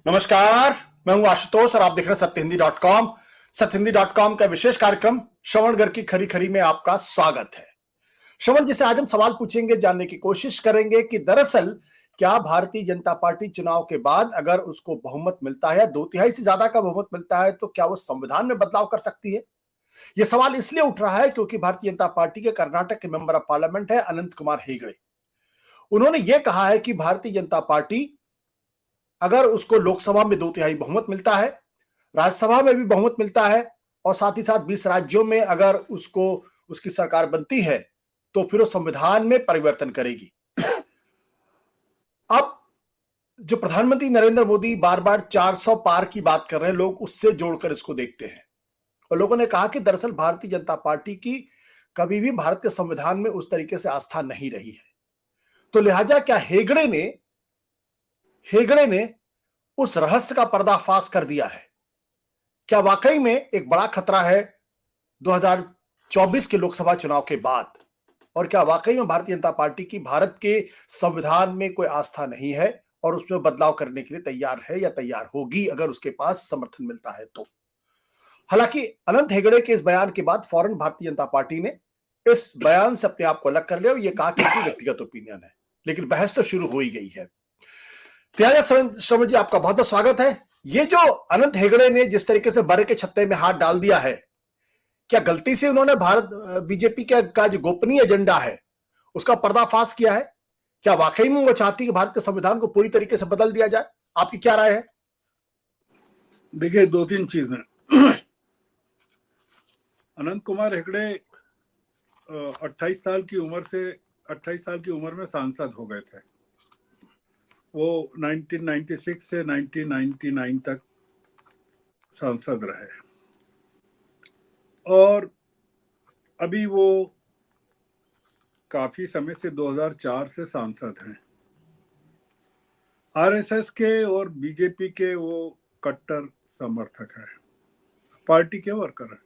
नमस्कार, मैं हूं आशुतोष और आप देख रहे हैं सत्यहिंदी.com। सत्यहिंदी.com का विशेष कार्यक्रम श्रवणगढ़ की खरी खरी में आपका स्वागत है। श्रवण जी से आज हम सवाल पूछेंगे, जानने की कोशिश करेंगे कि दरअसल क्या भारतीय जनता पार्टी चुनाव के बाद अगर उसको बहुमत मिलता है या 2/3 से ज्यादा का बहुमत मिलता है तो क्या वो संविधान में बदलाव कर सकती है। यह सवाल इसलिए उठ रहा है क्योंकि भारतीय जनता पार्टी के कर्नाटक के मेंबर ऑफ पार्लियामेंट है अनंत कुमार हेगड़े। उन्होंने यह कहा है कि भारतीय जनता पार्टी अगर उसको लोकसभा में 2/3 बहुमत मिलता है, राज्यसभा में भी बहुमत मिलता है और साथ ही साथ 20 राज्यों में अगर उसको उसकी सरकार बनती है तो फिर वो संविधान में परिवर्तन करेगी। अब जो प्रधानमंत्री नरेंद्र मोदी बार बार 400 पार की बात कर रहे हैं, लोग उससे जोड़कर इसको देखते हैं और लोगों ने कहा कि दरअसल भारतीय जनता पार्टी की कभी भी भारत के संविधान में उस तरीके से आस्था नहीं रही है। तो लिहाजा क्या हेगड़े ने उस रहस्य का पर्दाफाश कर दिया है? क्या वाकई में एक बड़ा खतरा है 2024 के लोकसभा चुनाव के बाद? और क्या वाकई में भारतीय जनता पार्टी की भारत के संविधान में कोई आस्था नहीं है और उसमें बदलाव करने के लिए तैयार है या तैयार होगी अगर उसके पास समर्थन मिलता है तो? हालांकि अनंत हेगड़े के इस बयान के बाद फौरन भारतीय जनता पार्टी ने इस बयान से अपने आप को अलग कर लिया और यह कहा कि उनकी व्यक्तिगत ओपिनियन है, लेकिन बहस तो शुरू हो ही गई है। श्रवण जी, आपका बहुत बहुत स्वागत है। ये जो अनंत हेगड़े ने जिस तरीके से बड़े के छत्ते में हाथ डाल दिया है, क्या गलती से उन्होंने भारत बीजेपी का जो गोपनीय एजेंडा है उसका पर्दाफाश किया है? क्या वाकई में वो चाहती है कि भारत के संविधान को पूरी तरीके से बदल दिया जाए? आपकी क्या राय है? देखिए, 2-3 चीजें। अनंत कुमार हेगड़े 28 साल की उम्र में सांसद हो गए थे। वो 1996 से 1999 तक सांसद रहे और अभी वो काफी समय से 2004 से सांसद हैं। आरएसएस के और बीजेपी के वो कट्टर समर्थक हैं, पार्टी के वर्कर हैं।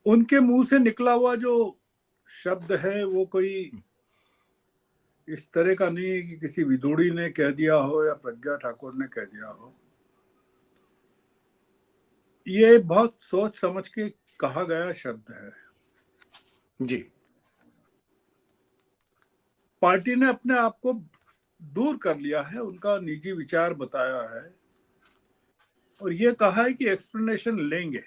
उनके मुंह से निकला हुआ जो शब्द है वो कोई इस तरह का नहीं है कि किसी विदुड़ी ने कह दिया हो या प्रज्ञा ठाकुर ने कह दिया हो। ये बहुत सोच समझ के कहा गया शब्द है जी। पार्टी ने अपने आप को दूर कर लिया है, उनका निजी विचार बताया है और ये कहा है कि एक्सप्लेनेशन लेंगे।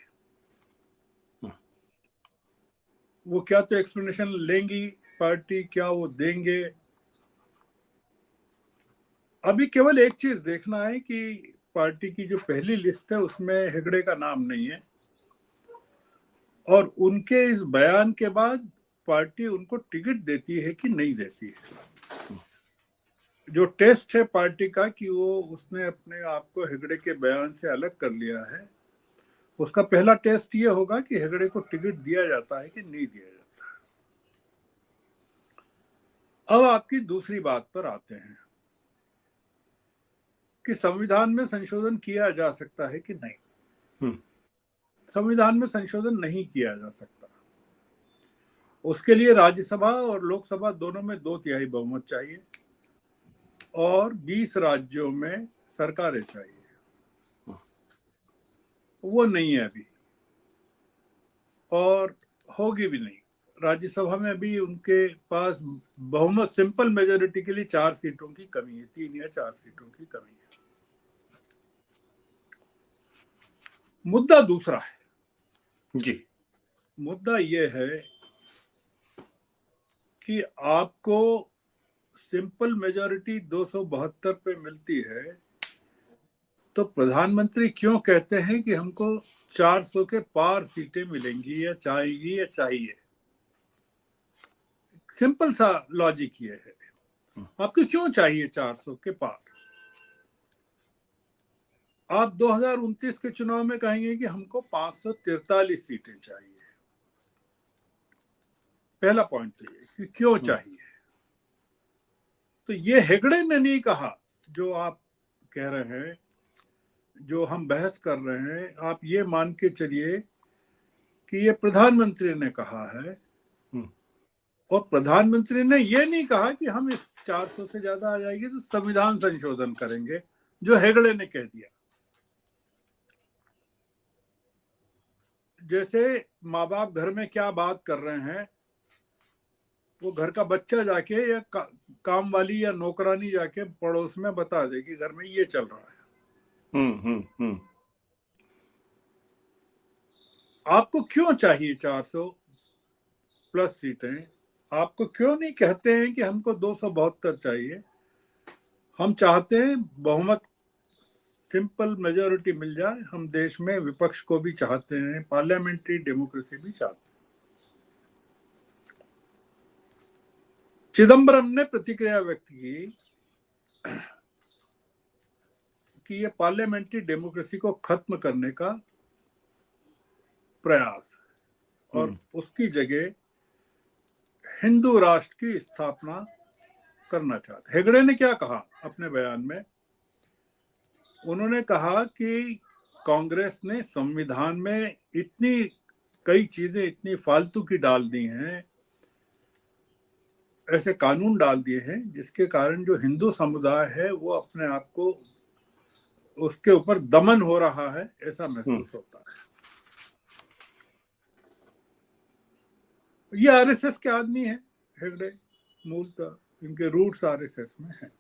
वो क्या तो एक्सप्लेनेशन लेंगी पार्टी, क्या वो देंगे? अभी केवल एक चीज देखना है कि पार्टी की जो पहली लिस्ट है उसमें हेगड़े का नाम नहीं है और उनके इस बयान के बाद पार्टी उनको टिकट देती है कि नहीं देती है। जो टेस्ट है पार्टी का कि वो उसने अपने आप को हेगड़े के बयान से अलग कर लिया है, उसका पहला टेस्ट ये होगा कि हेगड़े को टिकट दिया जाता है कि नहीं दिया जाता है। अब आपकी दूसरी बात पर आते हैं कि संविधान में संशोधन किया जा सकता है कि नहीं। संविधान में संशोधन नहीं किया जा सकता। उसके लिए राज्यसभा और लोकसभा दोनों में 2/3 बहुमत चाहिए और 20 राज्यों में सरकारें चाहिए। वो नहीं है अभी और होगी भी नहीं। राज्यसभा में भी उनके पास बहुमत सिंपल मेजोरिटी के लिए 4 सीटों की कमी है, 3 या 4 सीटों की कमी है। मुद्दा दूसरा है जी। मुद्दा यह है कि आपको सिंपल मेजोरिटी 272 पे मिलती है तो प्रधानमंत्री क्यों कहते हैं कि हमको 400 के पार सीटें मिलेंगी या चाहिए। सिंपल सा लॉजिक ये है, आपको क्यों चाहिए 400 के पार? आप 2029 के चुनाव में कहेंगे कि हमको 543 सीटें चाहिए। पहला पॉइंट तो ये कि क्यों चाहिए। तो ये हेगड़े ने नहीं कहा जो आप कह रहे हैं, जो हम बहस कर रहे हैं। आप ये मान के चलिए कि ये प्रधानमंत्री ने कहा है और प्रधानमंत्री ने ये नहीं कहा कि हम इस 400 से ज्यादा आ जाएगी तो संविधान संशोधन करेंगे, जो हेगड़े ने कह दिया। जैसे माँ बाप घर में क्या बात कर रहे हैं, वो घर का बच्चा जाके या काम वाली या नौकरानी जाके पड़ोस में बता दे कि घर में ये चल रहा है। आपको क्यों चाहिए 400 प्लस सीटें? आपको क्यों नहीं कहते हैं कि हमको 272 चाहिए? हम चाहते हैं बहुमत, सिंपल मेजोरिटी मिल जाए। हम देश में विपक्ष को भी चाहते हैं, पार्लियामेंट्री डेमोक्रेसी भी चाहते हैं। चिदम्बरम ने प्रतिक्रिया व्यक्त की कि ये पार्लियामेंट्री डेमोक्रेसी को खत्म करने का प्रयास है और उसकी जगह हिंदू राष्ट्र की स्थापना करना चाहते। हेगड़े ने क्या कहा अपने बयान में? उन्होंने कहा कि कांग्रेस ने संविधान में इतनी कई चीजें इतनी फालतू की डाल दी हैं, ऐसे कानून डाल दिए हैं जिसके कारण जो हिंदू समुदाय है वो अपने आप को, उसके ऊपर दमन हो रहा है ऐसा महसूस होता है। ये आरएसएस के आदमी है हेगड़े, मूलतः इनके रूट्स आरएसएस में हैं।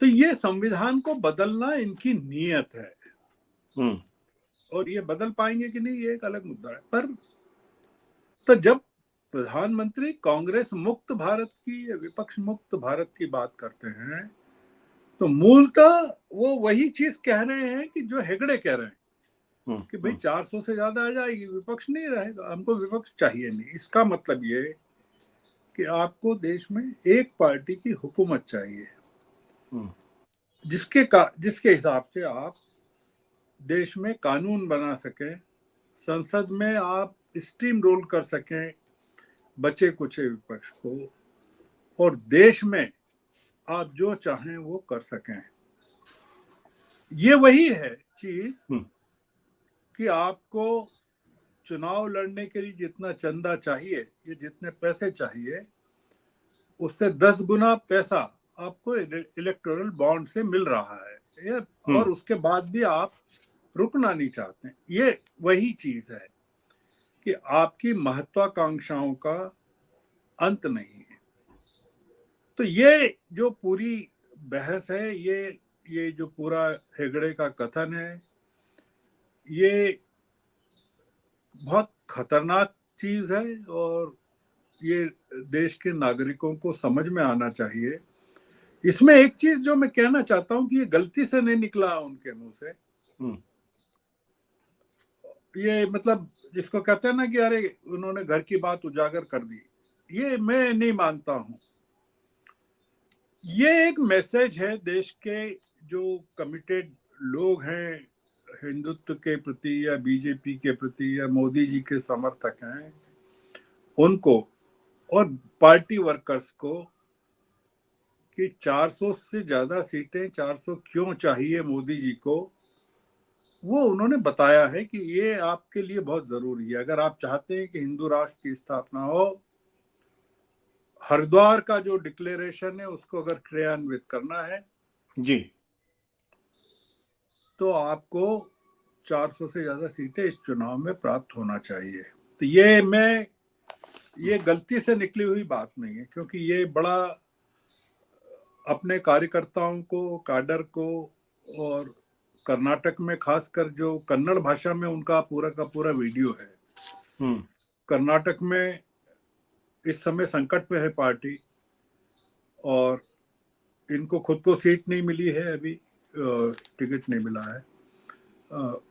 तो ये संविधान को बदलना इनकी नीयत है और ये बदल पाएंगे कि नहीं ये एक अलग मुद्दा है। पर तो जब प्रधानमंत्री कांग्रेस मुक्त भारत की या विपक्ष मुक्त भारत की बात करते हैं तो मूलतः वो वही चीज कह रहे हैं कि जो हेगड़े कह रहे हैं कि भाई 400 से ज्यादा आ जाएगी, विपक्ष नहीं रहेगा, हमको विपक्ष चाहिए नहीं। इसका मतलब ये कि आपको देश में एक पार्टी की हुकूमत चाहिए जिसके हिसाब से आप देश में कानून बना सकें, संसद में आप स्टीम रोल कर सकें बचे कुचे विपक्ष को, और देश में आप जो चाहें वो कर सकें। ये वही है चीज कि आपको चुनाव लड़ने के लिए जितना चंदा चाहिए, ये जितने पैसे चाहिए, उससे 10 गुना पैसा आपको इलेक्टोरल बॉन्ड से मिल रहा है, और उसके बाद भी आप रुकना नहीं चाहते। ये वही चीज है कि आपकी महत्वाकांक्षाओं का अंत नहीं है। तो ये जो पूरी बहस है, ये जो पूरा हेगड़े का कथन है, ये बहुत खतरनाक चीज है और ये देश के नागरिकों को समझ में आना चाहिए। इसमें एक चीज जो मैं कहना चाहता हूं कि ये गलती से नहीं निकला उनके मुंह से। ये मतलब जिसको कहते हैं ना कि अरे उन्होंने घर की बात उजागर कर दी, ये मैं नहीं मानता हूं। ये एक मैसेज है देश के जो कमिटेड लोग हैं हिंदुत्व के प्रति या बीजेपी के प्रति या मोदी जी के समर्थक हैं उनको और पार्टी वर्कर्स को कि 400 से ज्यादा सीटें 400 क्यों चाहिए मोदी जी को, वो उन्होंने बताया है कि ये आपके लिए बहुत जरूरी है। अगर आप चाहते हैं कि हिंदू राष्ट्र की स्थापना हो, हरिद्वार का जो डिक्लेरेशन है उसको अगर क्रियान्वित करना है जी, तो आपको 400 से ज्यादा सीटें इस चुनाव में प्राप्त होना चाहिए। तो ये गलती से निकली हुई बात नहीं है, क्योंकि ये बड़ा अपने कार्यकर्ताओं को, काडर को, और कर्नाटक में खासकर जो कन्नड़ भाषा में उनका पूरा का पूरा वीडियो है। कर्नाटक में इस समय संकट में है पार्टी और इनको खुद को सीट नहीं मिली है, अभी टिकट नहीं मिला है।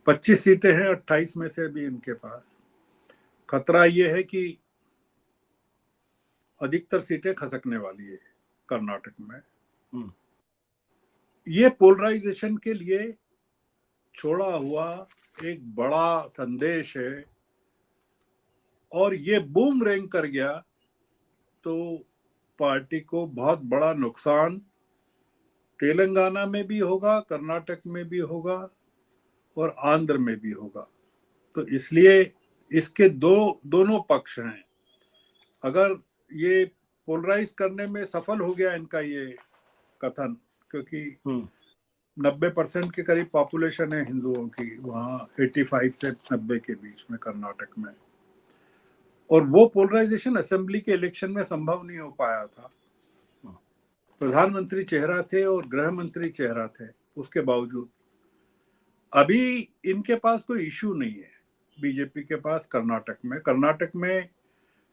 25 सीटें हैं 28 में से अभी इनके पास। खतरा ये है कि अधिकतर सीटें खसकने वाली है कर्नाटक में। ये पोलराइजेशन के लिए छोड़ा हुआ एक बड़ा संदेश है और ये बूमरैंग कर गया तो पार्टी को बहुत बड़ा नुकसान तेलंगाना में भी होगा, कर्नाटक में भी होगा और आंध्र में भी होगा। तो इसलिए इसके दोनों पक्ष हैं। अगर ये पोलराइज करने में सफल हो गया इनका ये कथन, क्योंकि 90% के करीब पॉपुलेशन है हिंदुओं की वहाँ 85 से 90 के बीच में कर्नाटक में, और वो पोलराइजेशन असेंबली के इलेक्शन में संभव नहीं हो पाया था। प्रधानमंत्री चेहरा थे और गृह मंत्री चेहरा थे, उसके बावजूद अभी इनके पास कोई इशू नहीं है बीजेपी के पास कर्नाटक में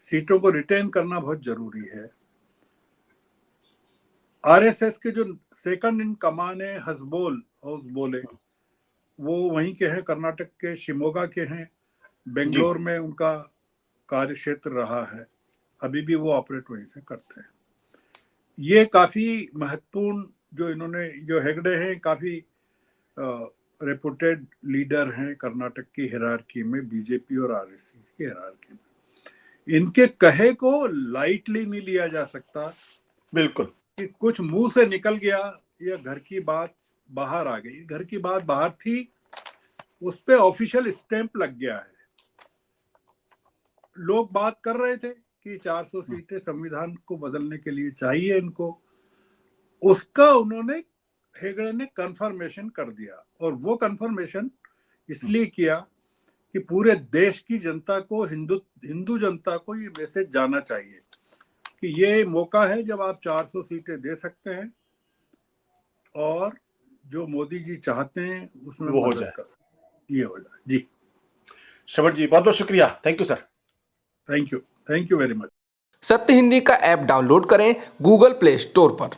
सीटों को रिटेन करना बहुत जरूरी है। आरएसएस के जो सेकंड इन कमान है हौसबोले, वो वहीं के हैं, कर्नाटक के शिमोगा के हैं, बेंगलोर में उनका कार्य क्षेत्र रहा है, अभी भी वो ऑपरेट वहीं से करते हैं। ये काफी महत्वपूर्ण जो हेगड़े हैं, काफी रेपुटेड लीडर हैं कर्नाटक की हिरार्की में, बीजेपी और आरएसएस की हिरार्की में। इनके कहे को लाइटली नहीं लिया जा सकता। बिल्कुल, कि कुछ मुंह से निकल गया या घर की बात बाहर आ गई, घर की बात बाहर थी, उस पे ऑफिशियल स्टैंप लग गया है। लोग बात कर रहे थे कि 400 सीटें संविधान को बदलने के लिए चाहिए इनको, उसका उन्होंने हेगड़े ने कंफर्मेशन कर दिया, और वो कंफर्मेशन इसलिए किया कि पूरे देश की जनता को, हिंदू जनता को ये मैसेज जाना चाहिए कि ये मौका है जब आप 400 सीटें दे सकते हैं और जो मोदी जी चाहते हैं उसमें वो हो मदद जाए, कर सकते, ये हो जाए। जी श्रवण जी, बहुत बहुत शुक्रिया। Thank you sir. Thank you very much. सत्य हिंदी का ऐप डाउनलोड करें गूगल प्ले स्टोर पर।